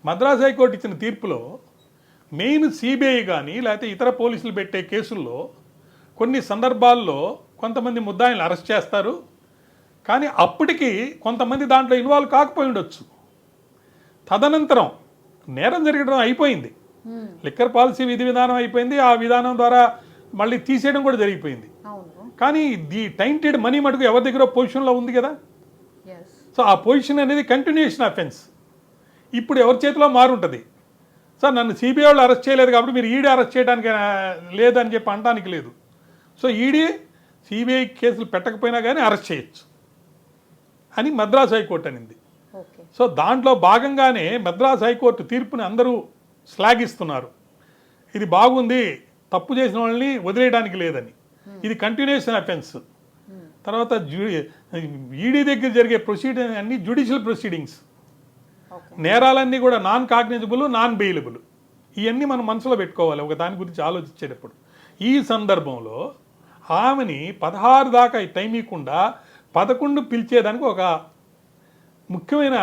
Madras high court ఇచ్చిన తీర్పులో main CBI కానీ లేకపోతే ఇతర పోలీసులు పెట్టే కేసుల్లో కొన్ని సందర్భాల్లో కొంతమంది ముద్దాయిలను అరెస్ట్ చేస్తారు, కానీ అప్పటికి కొంతమంది దాంట్లో ఇన్వాల్వ్ కాకపోయి ఉండొచ్చు. తదనంతరం నేరం జరగడం అయిపోయింది, లిక్కర్ పాలసీ విధి విధానం అయిపోయింది, ఆ విధానం ద్వారా మళ్ళీ తీసేయడం కూడా జరిగిపోయింది. కానీ ది టైంటెడ్ మనీ మటుకు ఎవరి దగ్గర పొజిషన్లో ఉంది కదా. సో ఆ పొజిషన్ అనేది కంటిన్యూషన్ అఫెన్స్. ఇప్పుడు ఎవరి చేతిలో మారుంటుంది. సార్ నన్ను సిబిఐ వాళ్ళు అరెస్ట్ చేయలేదు కాబట్టి మీరు ఈడీ అరెస్ట్ చేయడానికి లేదని చెప్పి అనడానికి లేదు. సో ఈడీ సిబిఐ కేసులు పెట్టకపోయినా కానీ అరెస్ట్ చేయొచ్చు అని మద్రాస్ హైకోర్టు అనింది. సో దాంట్లో భాగంగానే మద్రాస్ హైకోర్టు తీర్పుని అందరూ శ్లాఘిస్తున్నారు. ఇది బాగుంది, తప్పు చేసిన వాళ్ళని వదిలేయడానికి లేదని. ఇది కంటిన్యూషన్ అఫెన్స్. తర్వాత ఈడీ దగ్గర జరిగే ప్రొసీడింగ్ అన్ని జ్యుడిషియల్ ప్రొసీడింగ్స్. నేరాలన్నీ కూడా నాన్ కాగ్నిజబుల్, నాన్ బెయిలబుల్. ఇవన్నీ మనం మనసులో పెట్టుకోవాలి ఒక దాని గురించి ఆలోచించేటప్పుడు. ఈ సందర్భంలో ఆమెని 16 దాకా టైం ఇవ్వకుండా 11 పిలిచేదానికి ఒక ముఖ్యమైన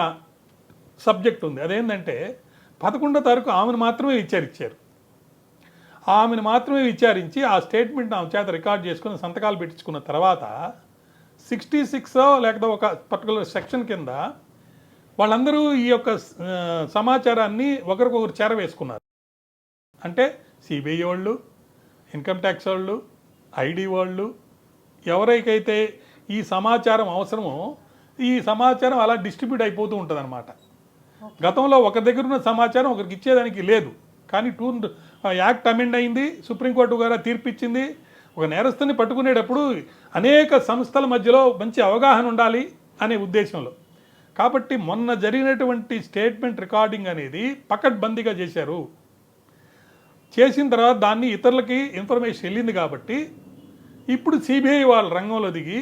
సబ్జెక్ట్ ఉంది. అదేంటంటే 11వ తారీఖు ఆమెను మాత్రమే విచారించారు. ఆమెను మాత్రమే విచారించి ఆ స్టేట్మెంట్ ఆమె చేత రికార్డ్ చేసుకుని సంతకాలు పెట్టించుకున్న తర్వాత 66 లేకపోతే ఒక పర్టికులర్ సెక్షన్ కింద వాళ్ళందరూ ఈ యొక్క సమాచారాన్ని ఒకరికొకరు చేరవేసుకున్నారు. అంటే సిబిఐ వాళ్ళు, ఇన్కమ్ ట్యాక్స్ వాళ్ళు, ఐడి వాళ్ళు, ఎవరికైతే ఈ సమాచారం అవసరమో ఈ సమాచారం అలా డిస్ట్రిబ్యూట్ అయిపోతూ ఉంటుంది అన్నమాట. గతంలో ఒక దగ్గర ఉన్న సమాచారం ఒకరికి ఇచ్చేదానికి లేదు, కానీ యాక్ట్ అమెండ్ అయింది, సుప్రీంకోర్టు గారు తీర్పిచ్చింది. ఒక నేరస్తుని పట్టుకునేటప్పుడు అనేక సంస్థల మధ్యలో మంచి అవగాహన ఉండాలి అనే ఉద్దేశంలో. కాబట్టి మొన్న జరిగినటువంటి స్టేట్మెంట్ రికార్డింగ్ అనేది పకడ్బందీగా చేశారు. చేసిన తర్వాత దాన్ని ఇతరులకి ఇన్ఫర్మేషన్ వెళ్ళింది కాబట్టి ఇప్పుడు సిబిఐ వాళ్ళ రంగంలో దిగి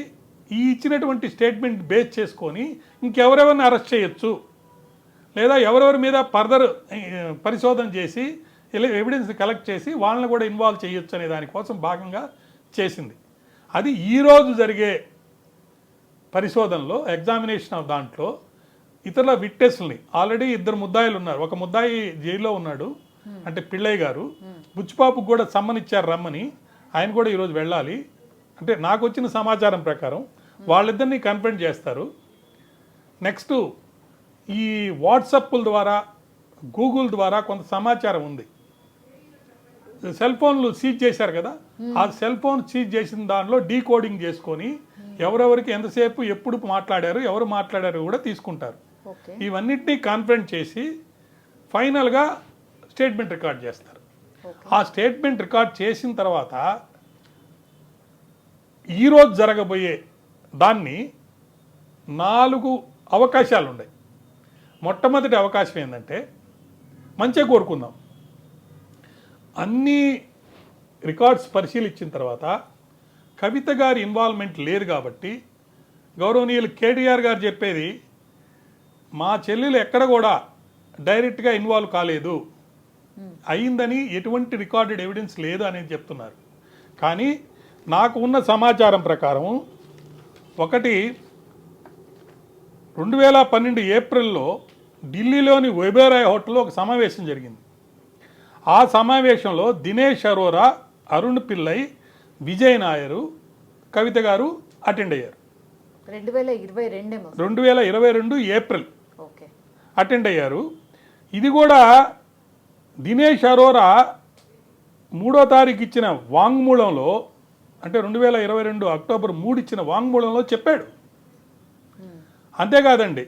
ఈ ఇచ్చినటువంటి స్టేట్మెంట్ బేస్ చేసుకొని ఇంకెవరెవరిని అరెస్ట్ చేయొచ్చు, లేదా ఎవరెవరి మీద ఫర్దర్ పరిశోధన చేసి ఎవిడెన్స్ కలెక్ట్ చేసి వాళ్ళని కూడా ఇన్వాల్వ్ చేయొచ్చు అనే దానికోసం భాగంగా చేసింది. అది ఈరోజు జరిగే పరిశోధనలో ఎగ్జామినేషన్ ఆఫ్ దాంట్లో ఇతరుల విట్నెస్ని ఆల్రెడీ 2 ముద్దాయిలు ఉన్నారు. ఒక ముద్దాయి జైల్లో ఉన్నాడు, అంటే పిళ్ళయ్య గారు. బుచ్చిపాపుకు కూడా సమ్మనిచ్చారు రమ్మని, ఆయన కూడా ఈరోజు వెళ్ళాలి. అంటే నాకు వచ్చిన సమాచారం ప్రకారం వాళ్ళిద్దరినీ కన్ఫరెంట్ చేస్తారు. నెక్స్ట్ ఈ వాట్సాప్ల ద్వారా, గూగుల్ ద్వారా కొంత సమాచారం ఉంది. సెల్ ఫోన్లు సీజ్ చేశారు కదా, ఆ సెల్ ఫోన్ సీజ్ చేసిన దానిలో డీకోడింగ్ చేసుకొని ఎవరెవరికి ఎంతసేపు ఎప్పుడు మాట్లాడారు, ఎవరు మాట్లాడారు కూడా తీసుకుంటారు. ఇవన్నిటినీ కాన్ఫరెంట్ చేసి ఫైనల్గా స్టేట్మెంట్ రికార్డ్ చేస్తారు. ఆ స్టేట్మెంట్ రికార్డ్ చేసిన తర్వాత ఈరోజు జరగబోయే దాన్ని 4 అవకాశాలు ఉన్నాయి. మొట్టమొదటి అవకాశం ఏంటంటే మంచిగా కోరుకుందాం. అన్ని రికార్డ్స్ పరిశీలించిన తర్వాత కవిత గారి ఇన్వాల్వ్మెంట్ లేదు కాబట్టి గౌరవనీయులు కేటీఆర్ గారు చెప్పేది మా చెల్లెలు ఎక్కడ కూడా డైరెక్ట్గా ఇన్వాల్వ్ కాలేదు, అయిందని ఎటువంటి రికార్డెడ్ ఎవిడెన్స్ లేదు అనేది చెప్తున్నారు. కానీ నాకు ఉన్న సమాచారం ప్రకారం 2012 ఏప్రిల్లో ఢిల్లీలోని ఒబెరాయ్ హోటల్లో ఒక సమావేశం జరిగింది. ఆ సమావేశంలో దినేష్ అరోరా, అరుణ్ పిల్లై, విజయ్ నాయరు, కవిత గారు అటెండ్ అయ్యారు. 2022 ఏప్రిల్ అటెండ్ అయ్యారు. ఇది కూడా దినేష్ అరోరా 3వ తారీఖు ఇచ్చిన వాంగ్మూలంలో, అంటే 2022 అక్టోబర్ 3 ఇచ్చిన వాంగ్మూలంలో చెప్పాడు. అంతేకాదండి,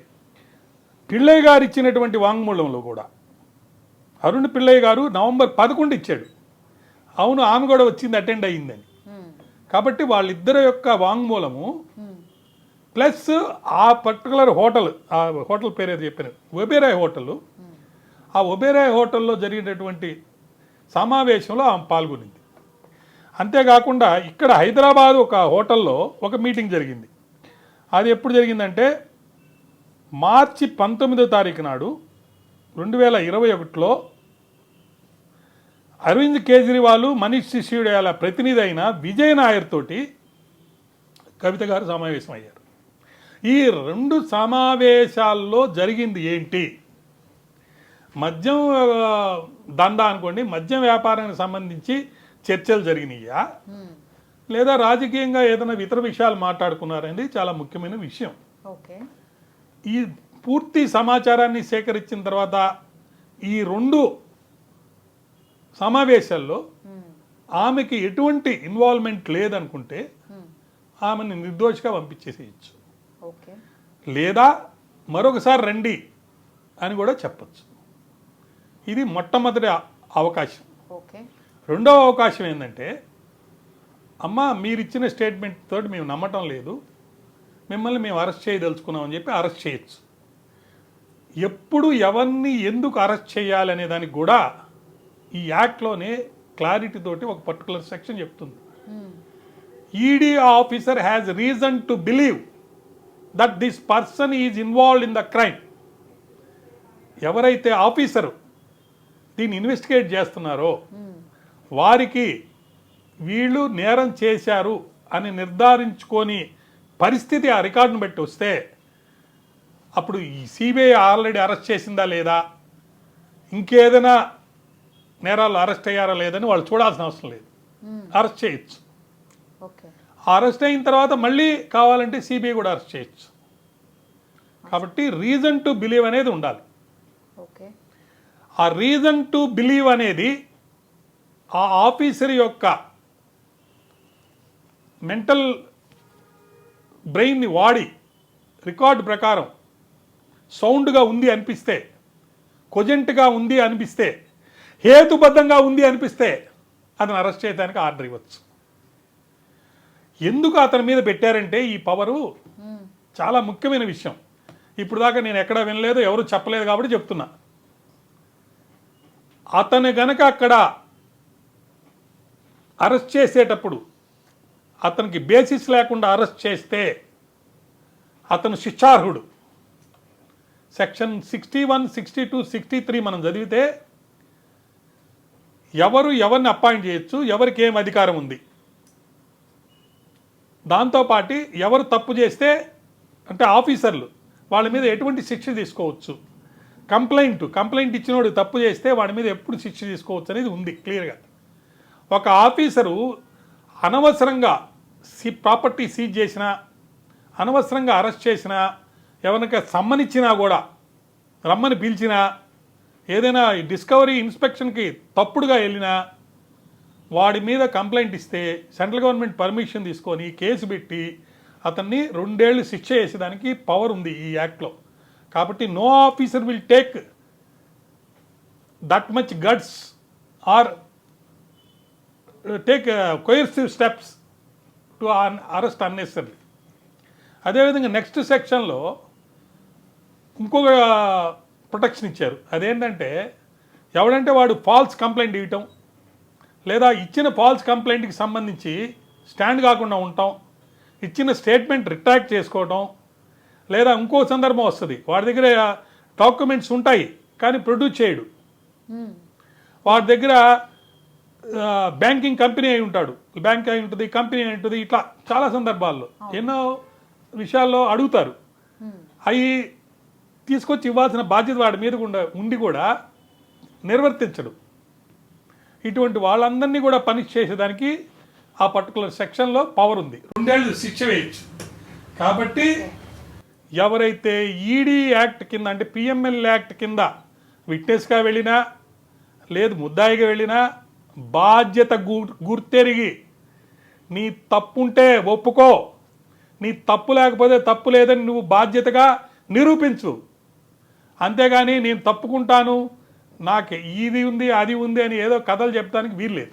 పిళ్ళయ్య గారు ఇచ్చినటువంటి వాంగ్మూలంలో కూడా అరుణ్ పిళ్ళయ్య గారు నవంబర్ 11 ఇచ్చాడు. అవును, ఆమె కూడా వచ్చింది, అటెండ్ అయ్యిందని. కాబట్టి వాళ్ళిద్దరి యొక్క వాంగ్మూలము ప్లస్ ఆ పర్టికులర్ హోటల్, ఆ హోటల్ పేరు ఏదో చెప్పాను, ఒబెరాయ్ హోటల్, ఆ ఒబెరాయ్ హోటల్లో జరిగినటువంటి సమావేశంలో ఆమె పాల్గొనింది. అంతేకాకుండా ఇక్కడ హైదరాబాద్ ఒక హోటల్లో ఒక మీటింగ్ జరిగింది. అది ఎప్పుడు జరిగిందంటే మార్చి 19వ తారీఖు నాడు 2021లో అరవింద్ కేజ్రీవాల్, మనీష్ సిసోడియాల ప్రతినిధి అయిన విజయ్ నాయర్ తోటి కవిత గారు సమావేశం అయ్యారు. ఈ 2 సమావేశాల్లో జరిగింది ఏంటి? మద్యం దందా అనుకోండి, మద్యం వ్యాపారానికి సంబంధించి చర్చలు జరిగినాయా, లేదా రాజకీయంగా ఏదైనా ఇతర విషయాలు మాట్లాడుకున్నారండి? చాలా ముఖ్యమైన విషయం. ఓకే. ఈ పూర్తి సమాచారాన్ని సేకరించిన తర్వాత ఈ 2 సమావేశాల్లో ఆమెకి ఎటువంటి ఇన్వాల్వ్మెంట్ లేదనుకుంటే ఆమెను నిర్దోషిగా పంపించేసేయచ్చు, లేదా మరొకసారి రండి అని కూడా చెప్పచ్చు. ఇది మొట్టమొదటి అవకాశం. రెండవ అవకాశం ఏంటంటే, అమ్మ మీరు ఇచ్చిన స్టేట్మెంట్ తోటి మేము నమ్మటం లేదు, మిమ్మల్ని మేము అరెస్ట్ చేయదలుచుకున్నామని చెప్పి అరెస్ట్ చేయొచ్చు. ఎప్పుడు ఎవరిని ఎందుకు అరెస్ట్ చేయాలి అనే దానికి కూడా ఈ యాక్ట్లోనే క్లారిటీ తోటి ఒక పర్టికులర్ సెక్షన్ చెప్తుంది. ED officer has reason to believe that this person is involved in the crime. ఎవరైతే ఆఫీసరు దీన్ని ఇన్వెస్టిగేట్ చేస్తున్నారో వారికి వీళ్ళు నేరం చేశారు అని నిర్ధారించుకొని పరిస్థితి ఆ రికార్డును బట్టి వస్తే అప్పుడు ఈ సిబిఐ ఆల్రెడీ అరెస్ట్ చేసిందా లేదా, ఇంకేదైనా నేరాలు అరెస్ట్ అయ్యారా లేదని వాళ్ళు చూడాల్సిన అవసరం లేదు, అరెస్ట్ చేయొచ్చు. అరెస్ట్ అయిన తర్వాత మళ్ళీ కావాలంటే సిబిఐ కూడా అరెస్ట్ చేయొచ్చు. కాబట్టి రీజన్ టు బిలీవ్ అనేది ఉండాలి. ఆ రీజన్ టు బిలీవ్ అనేది ఆ ఆఫీసర్ యొక్క మెంటల్ బ్రెయిన్ని వాడి రికార్డు ప్రకారం సౌండ్గా ఉంది అనిపిస్తే, కొజెంట్గా ఉంది అనిపిస్తే, హేతుబద్ధంగా ఉంది అనిపిస్తే అతను అరెస్ట్ చేయడానికి ఆర్డర్ ఇవ్వచ్చు. ఎందుకు అతని మీద పెట్టారంటే ఈ పవరు చాలా ముఖ్యమైన విషయం. ఇప్పుడు దాకా నేను ఎక్కడా వినలేదు, ఎవరు చెప్పలేదు కాబట్టి చెప్తున్నా. అతను గనక అక్కడ అరెస్ట్ చేసేటప్పుడు అతనికి బేసిస్ లేకుండా అరెస్ట్ చేస్తే అతను శిక్షార్హుడు. సెక్షన్ 61, 62, 63 మనం చదివితే ఎవరిని అపాయింట్ చేయొచ్చు, ఎవరికి ఏం అధికారం ఉంది, దాంతోపాటు ఎవరు తప్పు చేస్తే అంటే ఆఫీసర్లు వాళ్ళ మీద ఎటువంటి శిక్ష తీసుకోవచ్చు, కంప్లైంట్ ఇచ్చినోడు తప్పు చేస్తే వాడి మీద ఎప్పుడు శిక్ష తీసుకోవచ్చు అనేది ఉంది క్లియర్గా. ఒక ఆఫీసరు అనవసరంగా ప్రాపర్టీ సీజ్ చేసినా, అనవసరంగా అరెస్ట్ చేసినా, ఎవరికైనా సమ్మనిచ్చినా కూడా, రమ్మని పిలిచినా, ఏదైనా డిస్కవరీ ఇన్స్పెక్షన్కి తప్పుడుగా వెళ్ళినా వాడి మీద కంప్లైంట్ ఇస్తే సెంట్రల్ గవర్నమెంట్ పర్మిషన్ తీసుకొని కేసు పెట్టి అతన్ని 2 ఏళ్ళు శిక్ష చేసేదానికి పవర్ ఉంది ఈ యాక్ట్లో. కాబట్టి no officer will take that much guts or take coercive steps to arrest unnecessary. అదేవిధంగా నెక్స్ట్ సెక్షన్లో ఇంకొక ప్రొటెక్షన్ ఇచ్చారు. అదేంటంటే ఎవడంటే వాడు ఫాల్స్ కంప్లైంట్ ఇవ్వటం, లేదా ఇచ్చిన ఫాల్స్ కంప్లైంట్కి సంబంధించి స్టాండ్ కాకుండా ఉండటం, ఇచ్చిన స్టేట్మెంట్ రిట్రాక్ట్ చేసుకోవటం, లేదా ఇంకో సందర్భం వస్తుంది వాడి దగ్గర డాక్యుమెంట్స్ ఉంటాయి కానీ ప్రొడ్యూస్ చేయడు, వాడి దగ్గర బ్యాంకింగ్ కంపెనీ అయి ఉంటాడు, బ్యాంక్ అయి ఉంటుంది, కంపెనీ అయి ఉంటుంది, ఇట్లా చాలా సందర్భాల్లో ఎన్నో విషయాల్లో అడుగుతారు. అవి తీసుకొచ్చి ఇవ్వాల్సిన బాధ్యత వాడి మీద ఉండి కూడా నిర్వర్తించడు. ఇటువంటి వాళ్ళందరినీ కూడా పనిష్ చేసేదానికి ఆ పర్టికులర్ సెక్షన్లో పవర్ ఉంది. 2 ఏళ్ళు శిక్ష వేయచ్చు. కాబట్టి ఎవరైతే ఈడీ యాక్ట్ కింద అంటే పిఎంఎల్ యాక్ట్ కింద విట్నెస్గా వెళ్ళినా లేదు ముద్దాయిగా వెళ్ళినా బాధ్యత గుర్తెరిగి నీ తప్పుంటే ఒప్పుకో, నీ తప్పు లేకపోతే తప్పు లేదని నువ్వు బాధ్యతగా నిరూపించు. అంతేగాని నేను తప్పుకుంటాను, నాకు ఇది ఉంది అది ఉంది అని ఏదో కథలు చెప్పడానికి వీల్లేదు.